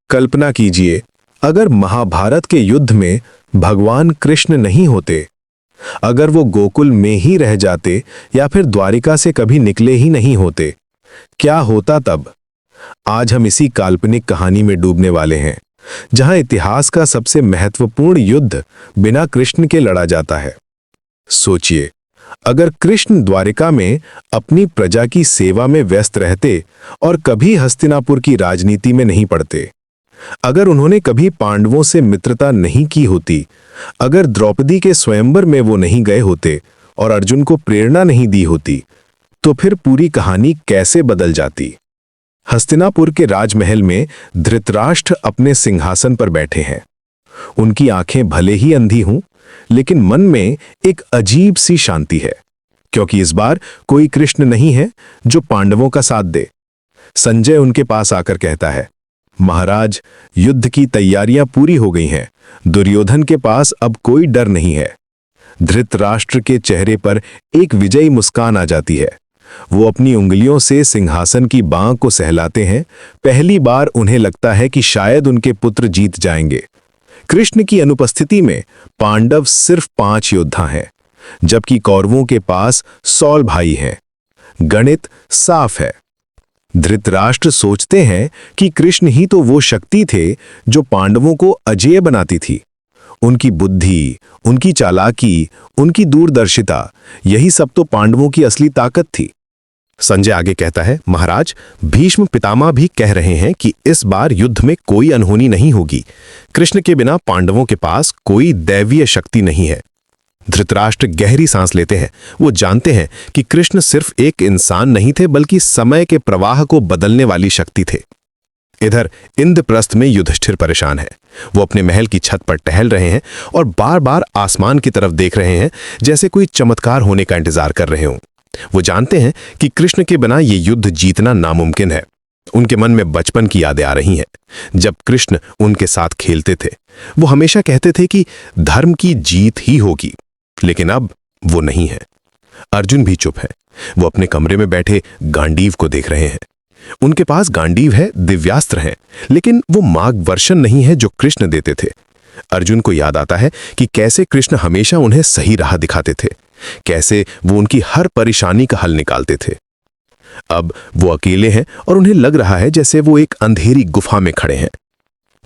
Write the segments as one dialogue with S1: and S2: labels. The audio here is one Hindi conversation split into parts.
S1: कल्पना कीजिए, अगर महाभारत के युद्ध में भगवान कृष्ण नहीं होते, अगर वो गोकुल में ही रह जाते या फिर द्वारिका से कभी निकले ही नहीं होते, क्या होता तब? आज हम इसी काल्पनिक कहानी में डूबने वाले हैं, जहां इतिहास का सबसे महत्वपूर्ण युद्ध बिना कृष्ण के लड़ा जाता है। सोचिए, अगर कृष्ण द्वारिका में अपनी प्रजा की सेवा में व्यस्त रहते और कभी हस्तिनापुर की राजनीति में नहीं पड़ते, अगर उन्होंने कभी पांडवों से मित्रता नहीं की होती, अगर द्रौपदी के स्वयंवर में वो नहीं गए होते और अर्जुन को प्रेरणा नहीं दी होती, तो फिर पूरी कहानी कैसे बदल जाती? हस्तिनापुर के राजमहल में धृतराष्ट्र अपने सिंहासन पर बैठे हैं। उनकी आंखें भले ही अंधी हों, लेकिन मन में एक अजीब सी शांति है, क्योंकि इस बार कोई कृष्ण नहीं है जो पांडवों का साथ दे। संजय उनके पास आकर कहता है, महाराज, युद्ध की तैयारियां पूरी हो गई हैं, दुर्योधन के पास अब कोई डर नहीं है। धृतराष्ट्र के चेहरे पर एक विजयी मुस्कान आ जाती है। वो अपनी उंगलियों से सिंहासन की बांह को सहलाते हैं। पहली बार उन्हें लगता है कि शायद उनके पुत्र जीत जाएंगे। कृष्ण की अनुपस्थिति में पांडव सिर्फ 5 योद्धा हैं, जबकि कौरवों के पास 100 भाई हैं। गणित साफ है। धृतराष्ट्र सोचते हैं कि कृष्ण ही तो वो शक्ति थे जो पांडवों को अजेय बनाती थी। उनकी बुद्धि, उनकी चालाकी, उनकी दूरदर्शिता, यही सब तो पांडवों की असली ताकत थी।
S2: संजय आगे कहता है, महाराज, भीष्म पितामह भी कह रहे हैं कि इस बार युद्ध में कोई अनहोनी नहीं होगी। कृष्ण के बिना पांडवों के पास कोई दैवीय शक्ति नहीं है। धृतराष्ट्र गहरी सांस लेते हैं। वो जानते हैं कि कृष्ण सिर्फ एक इंसान नहीं थे, बल्कि समय के प्रवाह को बदलने वाली शक्ति थे। इधर इंद्रप्रस्थ में युधिष्ठिर परेशान है। वो अपने महल की छत पर टहल रहे हैं और बार बार आसमान की तरफ देख रहे हैं, जैसे कोई चमत्कार होने का इंतजार कर रहे हों। वो जानते हैं कि कृष्ण के बिना ये युद्ध जीतना नामुमकिन है। उनके मन में बचपन की यादें आ रही हैं, जब कृष्ण उनके साथ खेलते थे। वो हमेशा कहते थे कि धर्म की जीत ही होगी, लेकिन अब वो नहीं है। अर्जुन भी चुप है। वो अपने कमरे में बैठे गांडीव को देख रहे हैं। उनके पास गांडीव है, दिव्यास्त्र हैं, लेकिन वो मार्गदर्शन नहीं है जो कृष्ण देते थे। अर्जुन को याद आता है कि कैसे कृष्ण हमेशा उन्हें सही राह दिखाते थे, कैसे वो उनकी हर परेशानी का हल निकालते थे। अब वो अकेले हैं और उन्हें लग रहा है जैसे वो एक अंधेरी गुफा में खड़े हैं।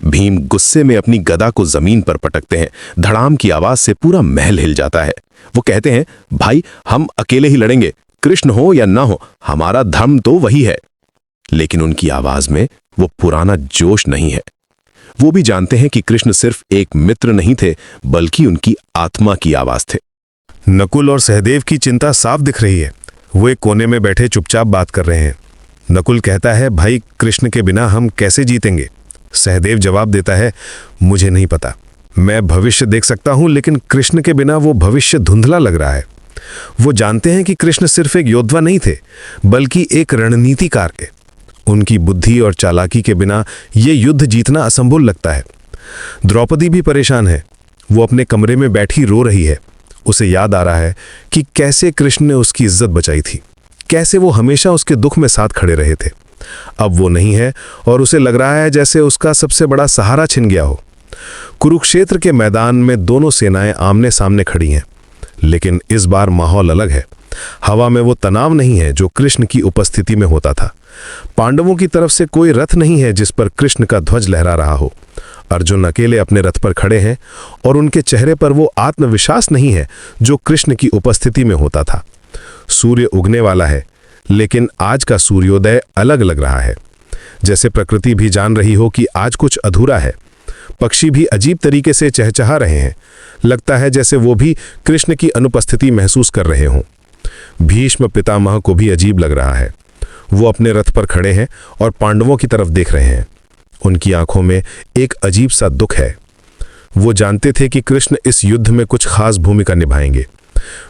S2: भीम गुस्से में अपनी गदा को जमीन पर पटकते हैं। धड़ाम की आवाज से पूरा महल हिल जाता है। वो कहते हैं, भाई, हम अकेले ही लड़ेंगे, कृष्ण हो या ना हो, हमारा धर्म तो वही है। लेकिन उनकी आवाज में वो पुराना जोश नहीं है। वो भी जानते हैं कि कृष्ण सिर्फ एक मित्र नहीं थे, बल्कि उनकी आत्मा की आवाज थे।
S3: नकुल और सहदेव की चिंता साफ दिख रही है। वो एक कोने में बैठे चुपचाप बात कर रहे हैं। नकुल कहता है, भाई, कृष्ण के बिना हम कैसे जीतेंगे? सहदेव जवाब देता है, मुझे नहीं पता। मैं भविष्य देख सकता हूं, लेकिन कृष्ण के बिना वो भविष्य धुंधला लग रहा है। वो जानते हैं कि कृष्ण सिर्फ एक योद्धा नहीं थे, बल्कि एक रणनीतिकार थे। उनकी बुद्धि और चालाकी के बिना ये युद्ध जीतना असंभव लगता है। द्रौपदी भी परेशान है। वो अपने कमरे में बैठी रो रही है। उसे याद आ रहा है कि कैसे कृष्ण ने उसकी इज्जत बचाई थी, कैसे वो हमेशा उसके दुख में साथ खड़े रहे थे। अब वो नहीं है और उसे लग रहा है जैसे उसका सबसे बड़ा सहारा छिन गया हो। कुरुक्षेत्र के मैदान में दोनों सेनाएं आमने सामने खड़ी हैं, लेकिन इस बार माहौल अलग है। हवा में वो तनाव नहीं है जो कृष्ण की उपस्थिति में होता था। पांडवों की तरफ से कोई रथ नहीं है जिस पर कृष्ण का ध्वज लहरा रहा हो। अर्जुन अकेले अपने रथ पर खड़े हैं और उनके चेहरे पर वो आत्मविश्वास नहीं है जो कृष्ण की उपस्थिति में होता था। सूर्य उगने वाला है, लेकिन आज का सूर्योदय अलग लग रहा है, जैसे प्रकृति भी जान रही हो कि आज कुछ अधूरा है। पक्षी भी अजीब तरीके से चहचहा रहे हैं। लगता है जैसे वो भी कृष्ण की अनुपस्थिति महसूस कर रहे हों। भीष्म पितामह को भी अजीब लग रहा है। वो अपने रथ पर खड़े हैं और पांडवों की तरफ देख रहे हैं। उनकी आंखों में एक अजीब सा दुख है। वो जानते थे कि कृष्ण इस युद्ध में कुछ खास भूमिका निभाएंगे।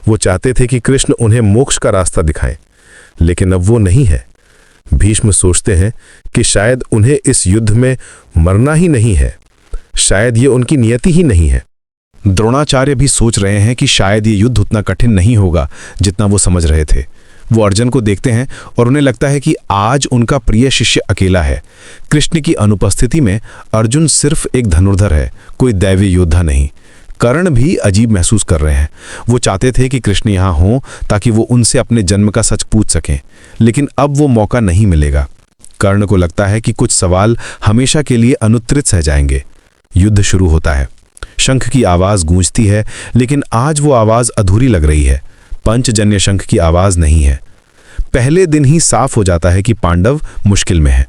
S3: वो चाहते थे कि कृष्ण उन्हें मोक्ष का रास्ता दिखाएं, लेकिन अब वो नहीं है। भीष्म सोचते हैं कि शायद उन्हें इस युद्ध में मरना ही नहीं है, शायद ये उनकी नियति ही नहीं है।
S2: द्रोणाचार्य भी सोच रहे हैं कि शायद ये युद्ध उतना कठिन नहीं होगा जितना वो समझ रहे थे।
S3: वो अर्जुन को देखते हैं और उन्हें लगता है कि आज उनका प्रिय शिष्य अकेला है। कृष्ण की अनुपस्थिति में अर्जुन सिर्फ एक धनुर्धर है, कोई दैवी योद्धा नहीं। कर्ण भी अजीब महसूस कर रहे हैं। वो चाहते थे कि कृष्ण यहाँ हों ताकि वो उनसे अपने जन्म का सच पूछ सकें, लेकिन अब वो मौका नहीं मिलेगा। कर्ण को लगता है कि कुछ सवाल हमेशा के लिए अनुत्तरित रह जाएंगे। युद्ध शुरू होता है। शंख की आवाज गूंजती है, लेकिन आज वो आवाज अधूरी लग रही है। पंचजन्य शंख की आवाज नहीं है। पहले दिन ही साफ हो जाता है कि पांडव मुश्किल में हैं।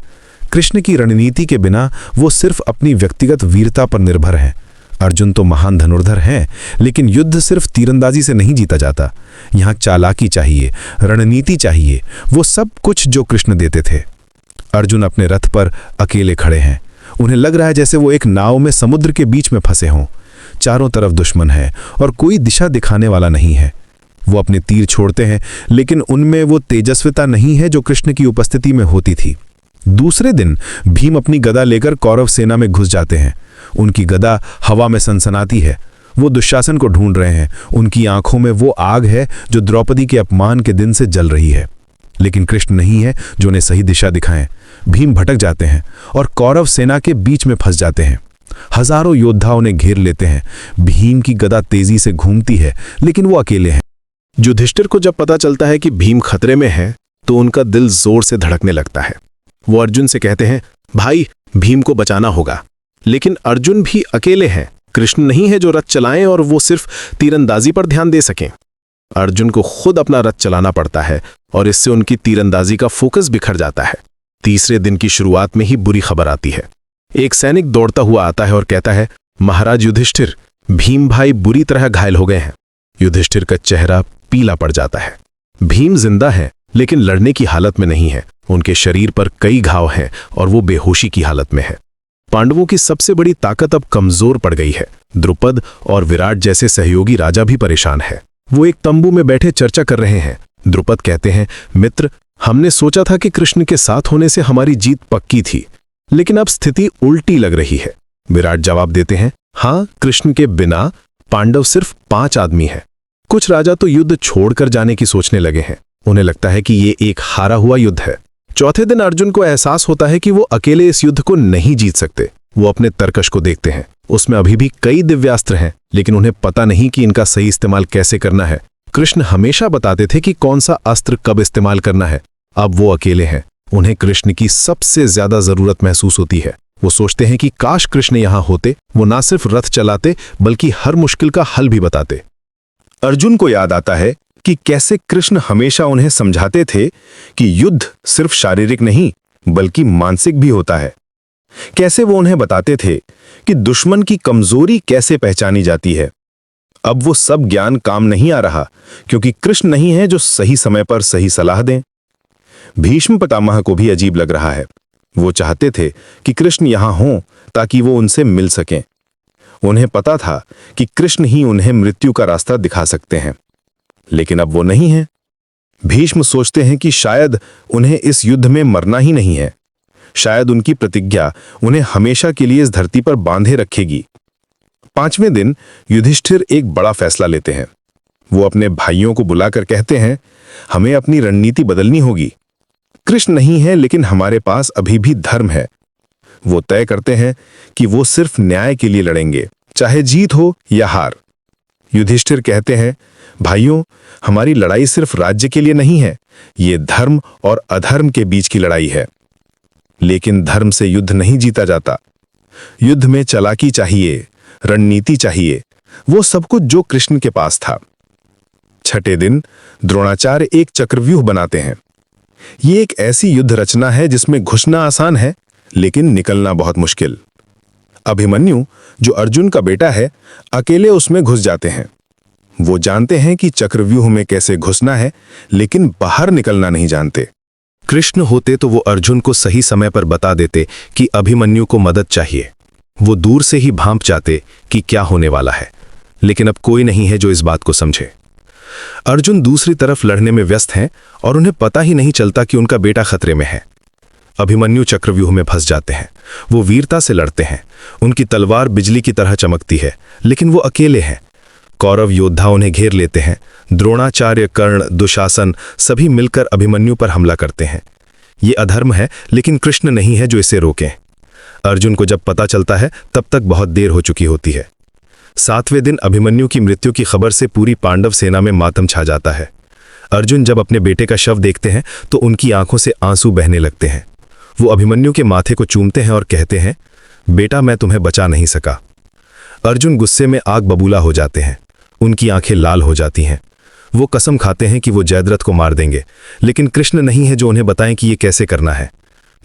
S3: कृष्ण की रणनीति के बिना वो सिर्फ अपनी व्यक्तिगत वीरता पर निर्भर हैं। अर्जुन तो महान धनुर्धर हैं, लेकिन युद्ध सिर्फ तीरंदाजी से नहीं जीता जाता। यहाँ चालाकी चाहिए, रणनीति चाहिए, वो सब कुछ जो कृष्ण देते थे। अर्जुन अपने रथ पर अकेले खड़े हैं। उन्हें लग रहा है जैसे वो एक नाव में समुद्र के बीच में फंसे हों। चारों तरफ दुश्मन है और कोई दिशा दिखाने वाला नहीं है। वो अपने तीर छोड़ते हैं, लेकिन उनमें वो तेजस्विता नहीं है जो कृष्ण की उपस्थिति में होती थी। दूसरे दिन भीम अपनी गदा लेकर कौरव सेना में घुस जाते हैं। उनकी गदा हवा में सनसनाती है। वो दुशासन को ढूंढ रहे हैं। उनकी आंखों में वो आग है जो द्रौपदी के अपमान के दिन से जल रही है, लेकिन कृष्ण नहीं है जो उन्हें सही दिशा दिखाएं। भीम भटक जाते हैं और कौरव सेना के बीच में फंस जाते हैं। हजारों योद्धा उन्हें घेर लेते हैं। भीम की गदा तेजी से घूमती है, लेकिन वो अकेले हैं।
S2: युधिष्ठिर को जब पता चलता है कि भीम खतरे में है, तो उनका दिल जोर से धड़कने लगता है। वो अर्जुन से कहते हैं, भाई भीम को बचाना होगा। लेकिन अर्जुन भी अकेले हैं। कृष्ण नहीं है जो रथ चलाएं और वो सिर्फ तीरंदाजी पर ध्यान दे सकें। अर्जुन को खुद अपना रथ चलाना पड़ता है और इससे उनकी तीरंदाजी का फोकस बिखर जाता है। तीसरे दिन की शुरुआत में ही बुरी खबर आती है। एक सैनिक दौड़ता हुआ आता है और कहता है, महाराज युधिष्ठिर, भीम भाई बुरी तरह घायल हो गए हैं। युधिष्ठिर का चेहरा पीला पड़ जाता है। भीम जिंदा है, लेकिन लड़ने की हालत में नहीं है। उनके शरीर पर कई घाव हैं और वो बेहोशी की हालत में है। पांडवों की सबसे बड़ी ताकत अब कमजोर पड़ गई है। द्रुपद और विराट जैसे सहयोगी राजा भी परेशान है। वो एक तंबू में बैठे चर्चा कर रहे हैं। द्रुपद कहते हैं, मित्र, हमने सोचा था कि कृष्ण के साथ होने से हमारी जीत पक्की थी, लेकिन अब स्थिति उल्टी लग रही है। विराट जवाब देते हैं, हाँ, कृष्ण के बिना पांडव सिर्फ 5 आदमी हैं। कुछ राजा तो युद्ध छोड़कर जाने की सोचने लगे हैं। उन्हें लगता है कि ये एक हारा हुआ युद्ध है। चौथे दिन अर्जुन को एहसास होता है कि वो अकेले इस युद्ध को नहीं जीत सकते। वो अपने तरकश को देखते हैं। उसमें अभी भी कई दिव्यास्त्र हैं, लेकिन उन्हें पता नहीं कि इनका सही इस्तेमाल कैसे करना है। कृष्ण हमेशा बताते थे कि कौन सा अस्त्र कब इस्तेमाल करना है। अब वो अकेले हैं। उन्हें कृष्ण की सबसे ज्यादा जरूरत महसूस होती है। वो सोचते हैं कि काश कृष्ण यहां होते। वो ना सिर्फ रथ चलाते, बल्कि हर मुश्किल का हल भी बताते।
S1: अर्जुन को याद आता है कि कैसे कृष्ण हमेशा उन्हें समझाते थे कि युद्ध सिर्फ शारीरिक नहीं, बल्कि मानसिक भी होता है। कैसे वो उन्हें बताते थे कि दुश्मन की कमजोरी कैसे पहचानी जाती है। अब वो सब ज्ञान काम नहीं आ रहा, क्योंकि कृष्ण नहीं है जो सही समय पर सही सलाह दें। भीष्म पितामह को भी अजीब लग रहा है। वो चाहते थे कि कृष्ण यहां हों ताकि वो उनसे मिल सकें। उन्हें पता था कि कृष्ण ही उन्हें मृत्यु का रास्ता दिखा सकते हैं, लेकिन अब वो नहीं है। भीष्म सोचते हैं कि शायद उन्हें इस युद्ध में मरना ही नहीं है। शायद उनकी प्रतिज्ञा उन्हें हमेशा के लिए इस धरती पर बांधे रखेगी। 5वें दिन युधिष्ठिर एक बड़ा फैसला लेते हैं। वो अपने भाइयों को बुलाकर कहते हैं, हमें अपनी रणनीति बदलनी होगी। कृष्ण नहीं है, लेकिन हमारे पास अभी भी धर्म है। वो तय करते हैं कि वो सिर्फ न्याय के लिए लड़ेंगे, चाहे जीत हो या हार। युधिष्ठिर कहते हैं, भाइयों, हमारी लड़ाई सिर्फ राज्य के लिए नहीं है, ये धर्म और अधर्म के बीच की लड़ाई है। लेकिन धर्म से युद्ध नहीं जीता जाता। युद्ध में चालाकी चाहिए, रणनीति चाहिए, वो सब कुछ जो कृष्ण के पास था। 6ठे दिन द्रोणाचार्य एक चक्रव्यूह बनाते हैं। ये एक ऐसी युद्ध रचना है जिसमें घुसना आसान है, लेकिन निकलना बहुत मुश्किल। अभिमन्यु, जो अर्जुन का बेटा है, अकेले उसमें घुस जाते हैं। वो जानते हैं कि चक्रव्यूह में कैसे घुसना है, लेकिन बाहर निकलना नहीं जानते।
S2: कृष्ण होते तो वो अर्जुन को सही समय पर बता देते कि अभिमन्यु को मदद चाहिए। वो दूर से ही भांप जाते कि क्या होने वाला है, लेकिन अब कोई नहीं है जो इस बात को समझे। अर्जुन दूसरी तरफ लड़ने में व्यस्त हैं और उन्हें पता ही नहीं चलता कि उनका बेटा खतरे में है। अभिमन्यु चक्रव्यूह में फंस जाते हैं। वो वीरता से लड़ते हैं। उनकी तलवार बिजली की तरह चमकती है, लेकिन वो अकेले हैं।
S3: कौरव योद्धा उन्हें घेर लेते हैं। द्रोणाचार्य, कर्ण, दुशासन सभी मिलकर अभिमन्यु पर हमला करते हैं। ये अधर्म है, लेकिन कृष्ण नहीं है जो इसे रोकें। अर्जुन को जब पता चलता है तब तक बहुत देर हो चुकी होती है। 7वें दिन अभिमन्यु की मृत्यु की खबर से पूरी पांडव सेना में मातम छा जाता है। अर्जुन जब अपने बेटे का शव देखते हैं तो उनकी आंखों से आंसू बहने लगते हैं। वो अभिमन्यु के माथे को चूमते हैं और कहते हैं, बेटा मैं तुम्हें बचा नहीं सका। अर्जुन गुस्से में आग बबूला हो जाते हैं। उनकी आंखें लाल हो जाती हैं। वो कसम खाते हैं कि वो जयद्रथ को मार देंगे, लेकिन कृष्ण नहीं है जो उन्हें बताएं कि ये कैसे करना है।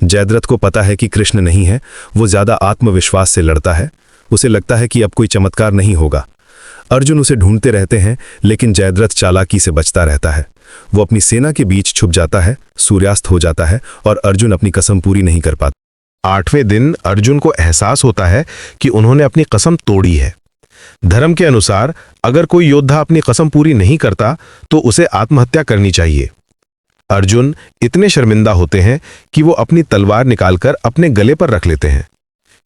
S3: जयद्रथ को पता है कि कृष्ण नहीं है। वो ज्यादा आत्मविश्वास से लड़ता है। उसे लगता है कि अब कोई चमत्कार नहीं होगा। अर्जुन उसे ढूंढते रहते हैं, लेकिन जयद्रथ चालाकी से बचता रहता है। वो अपनी सेना के बीच छुप जाता है। सूर्यास्त हो जाता है और अर्जुन अपनी कसम पूरी नहीं कर पाता।
S2: 8वें दिन अर्जुन को एहसास होता है कि उन्होंने अपनी कसम तोड़ी है। धर्म के अनुसार अगर कोई योद्धा अपनी कसम पूरी नहीं करता तो उसे आत्महत्या करनी चाहिए। अर्जुन इतने शर्मिंदा होते हैं कि वो अपनी तलवार निकालकर अपने गले पर रख लेते हैं।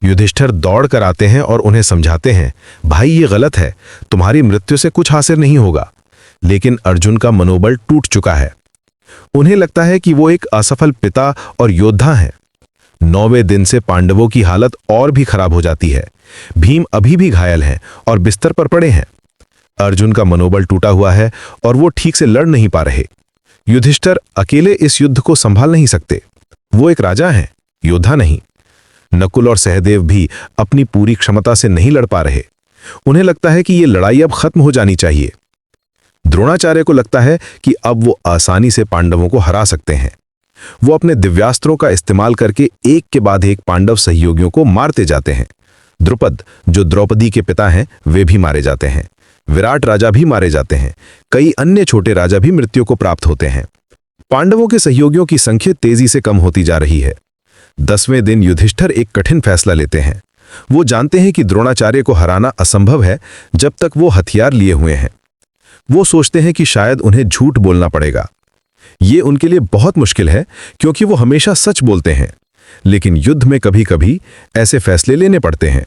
S2: युधिष्ठिर दौड़ कर आते हैं और उन्हें समझाते हैं, भाई ये गलत है, तुम्हारी मृत्यु से कुछ हासिल नहीं होगा। लेकिन अर्जुन का मनोबल टूट चुका है। उन्हें लगता है कि वो एक असफल पिता और योद्धा हैं। 9वें दिन से पांडवों की हालत और भी खराब हो जाती है। भीम अभी भी घायल हैं और बिस्तर पर पड़े हैं। अर्जुन का मनोबल टूटा हुआ है और वो ठीक से लड़ नहीं पा रहे। युधिष्ठिर अकेले इस युद्ध को संभाल नहीं सकते। वो एक राजा हैं, योद्धा नहीं। नकुल और सहदेव भी अपनी पूरी क्षमता से नहीं लड़ पा रहे। उन्हें लगता है कि ये लड़ाई अब खत्म हो जानी चाहिए। द्रोणाचार्य को लगता है कि अब वो आसानी से पांडवों को हरा सकते हैं। वो अपने दिव्यास्त्रों का इस्तेमाल करके एक के बाद एक पांडव सहयोगियों को मारते जाते हैं। द्रुपद, जो द्रौपदी के पिता हैं, वे भी मारे जाते हैं। विराट राजा भी मारे जाते हैं। कई अन्य छोटे राजा भी मृत्यु को प्राप्त होते हैं। पांडवों के सहयोगियों की संख्या तेजी से कम होती जा रही है। 10वें दिन युधिष्ठिर एक कठिन फैसला लेते हैं। वो जानते हैं कि द्रोणाचार्य को हराना असंभव है जब तक वो हथियार लिए हुए हैं। वो सोचते हैं कि शायद उन्हें झूठ बोलना पड़ेगा। ये उनके लिए बहुत मुश्किल है क्योंकि वो हमेशा सच बोलते हैं, लेकिन युद्ध में कभी कभी ऐसे फैसले लेने पड़ते हैं।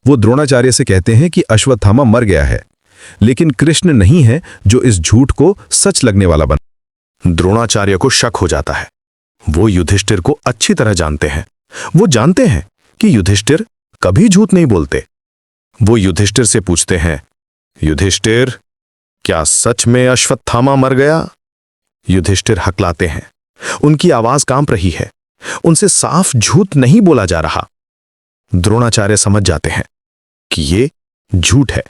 S2: वो द्रोणाचार्य से कहते हैं कि अश्वत्थामा मर गया है, लेकिन कृष्ण नहीं है जो इस झूठ को सच लगने वाला बना।
S3: द्रोणाचार्य को शक हो जाता है। वो युधिष्ठिर को अच्छी तरह जानते हैं। वो जानते हैं कि युधिष्ठिर कभी झूठ नहीं बोलते। वो युधिष्ठिर से पूछते हैं, युधिष्ठिर, क्या सच में अश्वत्थामा मर गया? युधिष्ठिर हकलाते हैं। उनकी आवाज कांप रही है। उनसे साफ झूठ नहीं बोला जा रहा। द्रोणाचार्य समझ जाते हैं कि ये झूठ है।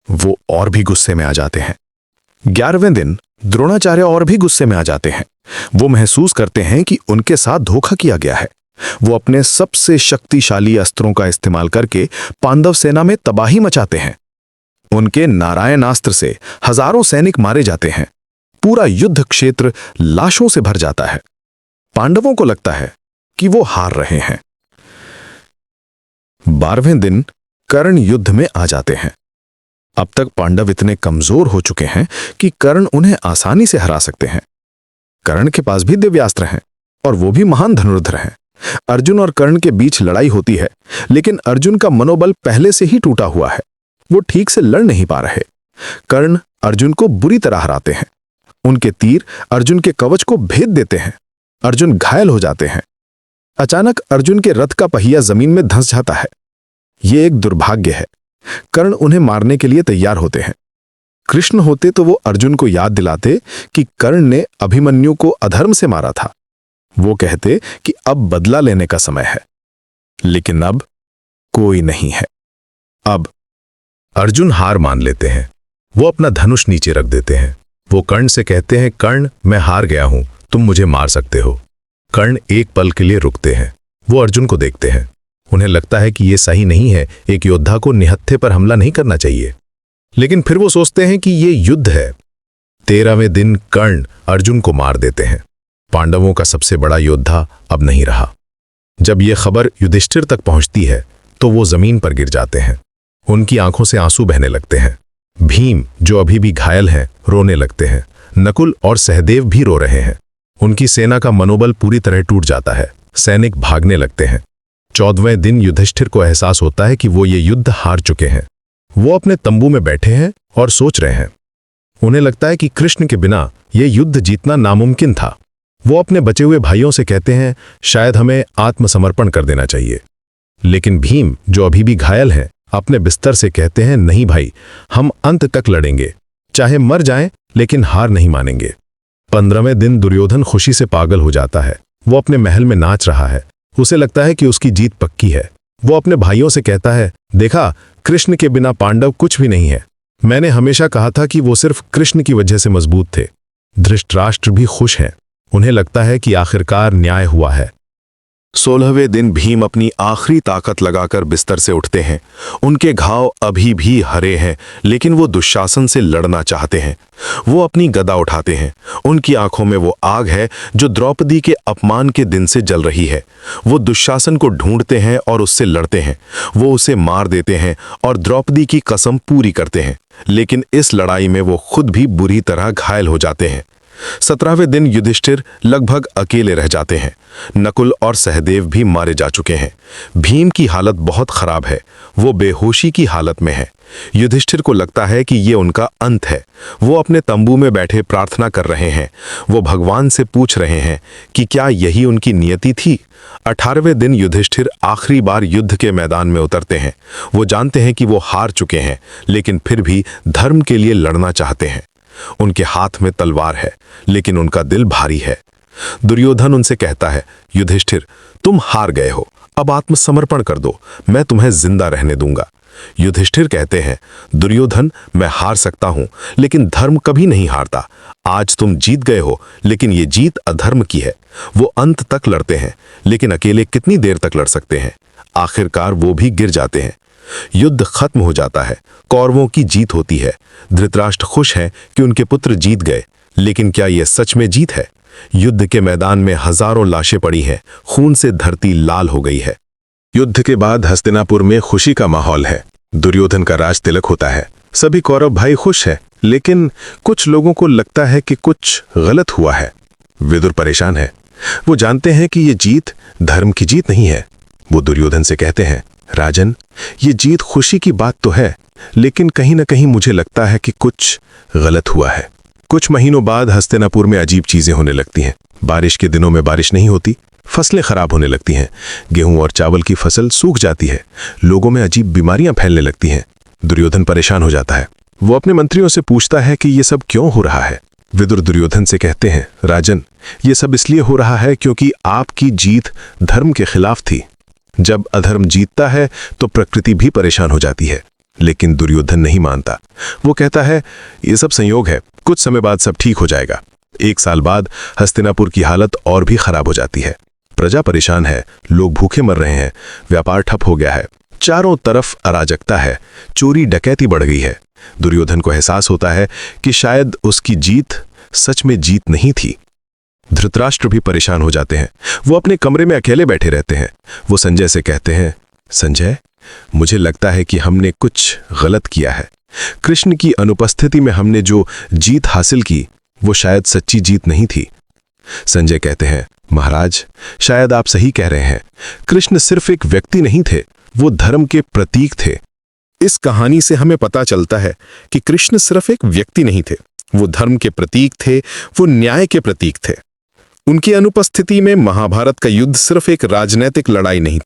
S3: वो और भी गुस्से में आ जाते हैं। 11वें दिन द्रोणाचार्य और भी गुस्से में आ जाते हैं। वो महसूस करते हैं कि उनके साथ धोखा किया गया है। वो अपने सबसे शक्तिशाली अस्त्रों का इस्तेमाल करके पांडव सेना में तबाही मचाते हैं। उनके नारायणास्त्र से हजारों सैनिक मारे जाते हैं। पूरा युद्ध क्षेत्र लाशों से भर जाता है। पांडवों को लगता है कि वो हार रहे हैं। 12वें दिन कर्ण युद्ध में आ जाते हैं। अब तक पांडव इतने कमजोर हो चुके हैं कि कर्ण उन्हें आसानी से हरा सकते हैं। कर्ण के पास भी दिव्यास्त्र हैं और वो भी महान धनुर्धर हैं। अर्जुन और कर्ण के बीच लड़ाई होती है, लेकिन अर्जुन का मनोबल पहले से ही टूटा हुआ है। वो ठीक से लड़ नहीं पा रहे। कर्ण अर्जुन को बुरी तरह हराते हैं। उनके तीर अर्जुन के कवच को भेद देते हैं। अर्जुन घायल हो जाते हैं। अचानक अर्जुन के रथ का पहिया जमीन में धंस जाता है। ये एक दुर्भाग्य है। कर्ण उन्हें मारने के लिए तैयार होते हैं। कृष्ण होते तो वो अर्जुन को याद दिलाते कि कर्ण ने अभिमन्यु को अधर्म से मारा था। वो कहते कि अब बदला लेने का समय है, लेकिन अब कोई नहीं है। अब
S2: अर्जुन हार मान लेते हैं। वो अपना धनुष नीचे रख देते हैं। वो कर्ण से कहते हैं, कर्ण, मैं हार गया हूं, तुम मुझे मार सकते हो। कर्ण एक पल के लिए रुकते हैं। वो अर्जुन को देखते हैं। उन्हें लगता है कि यह सही नहीं है, एक योद्धा को निहत्थे पर हमला नहीं करना चाहिए। लेकिन फिर वो सोचते हैं कि ये युद्ध है। 13वें दिन कर्ण अर्जुन को मार देते हैं। पांडवों का सबसे बड़ा योद्धा अब नहीं रहा। जब यह खबर युधिष्ठिर तक पहुंचती है तो वो जमीन पर गिर जाते हैं। उनकी आंखों से आंसू बहने लगते हैं। भीम, जो अभी भी घायल हैं, रोने लगते हैं। नकुल और सहदेव भी रो रहे हैं। उनकी सेना का मनोबल पूरी तरह टूट जाता है। सैनिक भागने लगते हैं। 14वें दिन युधिष्ठिर को एहसास होता है कि वो ये युद्ध हार चुके हैं। वो अपने तंबू में बैठे हैं और सोच रहे हैं। उन्हें लगता है कि कृष्ण के बिना यह युद्ध जीतना नामुमकिन था। वो अपने बचे हुए भाइयों से कहते हैं, शायद हमें आत्मसमर्पण कर देना चाहिए। लेकिन भीम, जो अभी भी घायल हैं, अपने बिस्तर से कहते हैं, नहीं भाई, हम अंत तक लड़ेंगे, चाहे मर जाएं, लेकिन हार नहीं मानेंगे। 15वें दिन दुर्योधन खुशी से पागल हो जाता है। वो अपने महल में नाच रहा है। उसे लगता है कि उसकी जीत पक्की है। वो अपने भाइयों से कहता है, देखा, कृष्ण के बिना पांडव कुछ भी नहीं है। मैंने हमेशा कहा था कि वो सिर्फ कृष्ण की वजह से मजबूत थे। धृतराष्ट्र भी खुश हैं। उन्हें लगता है कि आखिरकार न्याय हुआ है।
S1: 16वें दिन भीम अपनी आखिरी ताकत लगाकर बिस्तर से उठते हैं। उनके घाव अभी भी हरे हैं, लेकिन वो दुशासन से लड़ना चाहते हैं। वो अपनी गदा उठाते हैं। उनकी आंखों में वो आग है जो द्रौपदी के अपमान के दिन से जल रही है। वो दुशासन को ढूंढते हैं और उससे लड़ते हैं। वो उसे मार देते हैं और द्रौपदी की कसम पूरी करते हैं। लेकिन इस लड़ाई में वो खुद भी बुरी तरह घायल हो जाते हैं। 17वें दिन युधिष्ठिर लगभग अकेले रह जाते हैं। नकुल और सहदेव भी मारे जा चुके हैं। भीम की हालत बहुत खराब है। वो बेहोशी की हालत में है। युधिष्ठिर को लगता है कि ये उनका अंत है। वो अपने तंबू में बैठे प्रार्थना कर रहे हैं। वो भगवान से पूछ रहे हैं कि क्या यही उनकी नियति थी। 18वें दिन युधिष्ठिर आखिरी बार युद्ध के मैदान में उतरते हैं। वो जानते हैं कि वो हार चुके हैं, लेकिन फिर भी धर्म के लिए लड़ना चाहते हैं। उनके हाथ में तलवार है, लेकिन उनका दिल भारी है। दुर्योधन उनसे कहता है, युधिष्ठिर, तुम हार गए हो, अब आत्मसमर्पण कर दो, मैं तुम्हें जिंदा रहने दूंगा। युधिष्ठिर कहते हैं, दुर्योधन, मैं हार सकता हूं, लेकिन धर्म कभी नहीं हारता। आज तुम जीत गए हो, लेकिन ये जीत अधर्म की है। वो अंत तक लड़ते हैं, लेकिन अकेले कितनी देर तक लड़ सकते हैं। आखिरकार वो भी गिर जाते हैं। युद्ध खत्म हो जाता है। कौरवों की जीत होती है। धृतराष्ट्र खुश हैं कि उनके पुत्र जीत गए, लेकिन क्या यह सच में जीत है? युद्ध के मैदान में हजारों लाशें पड़ी हैं। खून से धरती लाल हो गई है।
S2: युद्ध के बाद हस्तिनापुर में खुशी का माहौल है। दुर्योधन का राज तिलक होता है। सभी कौरव भाई खुश हैं, लेकिन कुछ लोगों को लगता है कि कुछ गलत हुआ है। विदुर परेशान है। वो जानते हैं कि ये जीत धर्म की जीत नहीं है। वो दुर्योधन से कहते हैं, राजन, ये जीत खुशी की बात तो है, लेकिन कहीं न कहीं मुझे लगता है कि कुछ गलत हुआ है। कुछ महीनों बाद हस्तिनापुर में अजीब चीजें होने लगती हैं। बारिश के दिनों में बारिश नहीं होती, फसलें खराब होने लगती हैं। गेहूं और चावल की फसल सूख जाती है। लोगों में अजीब बीमारियां फैलने लगती हैं। दुर्योधन परेशान हो जाता है। वो अपने मंत्रियों से पूछता है कि ये सब क्यों हो रहा है। विदुर दुर्योधन से कहते हैं, राजन, ये सब इसलिए हो रहा है क्योंकि आपकी जीत धर्म के खिलाफ थी। जब अधर्म जीतता है तो प्रकृति भी परेशान हो जाती है। लेकिन दुर्योधन नहीं मानता। वो कहता है, ये सब संयोग है, कुछ समय बाद सब ठीक हो जाएगा। 1 साल बाद हस्तिनापुर की हालत और भी खराब हो जाती है। प्रजा परेशान है, लोग भूखे मर रहे हैं, व्यापार ठप हो गया है, चारों तरफ अराजकता है, चोरी डकैती बढ़ गई है। दुर्योधन को एहसास होता है कि शायद उसकी जीत सच में जीत नहीं थी। धृतराष्ट्र भी परेशान हो जाते हैं। वो अपने कमरे में अकेले बैठे रहते हैं। वो संजय से कहते हैं, संजय, मुझे लगता है कि हमने कुछ गलत किया है। कृष्ण की अनुपस्थिति में हमने जो जीत हासिल की वो शायद सच्ची जीत नहीं थी। संजय कहते हैं, महाराज, शायद आप सही कह रहे हैं। कृष्ण सिर्फ एक व्यक्ति नहीं थे, वो धर्म के प्रतीक थे। इस कहानी से हमें पता चलता है कि कृष्ण सिर्फ एक व्यक्ति नहीं थे, वो धर्म के प्रतीक थे, वो न्याय के प्रतीक थे। उनकी अनुपस्थिति में महाभारत का युद्ध सिर्फ एक राजनीतिक लड़ाई नहीं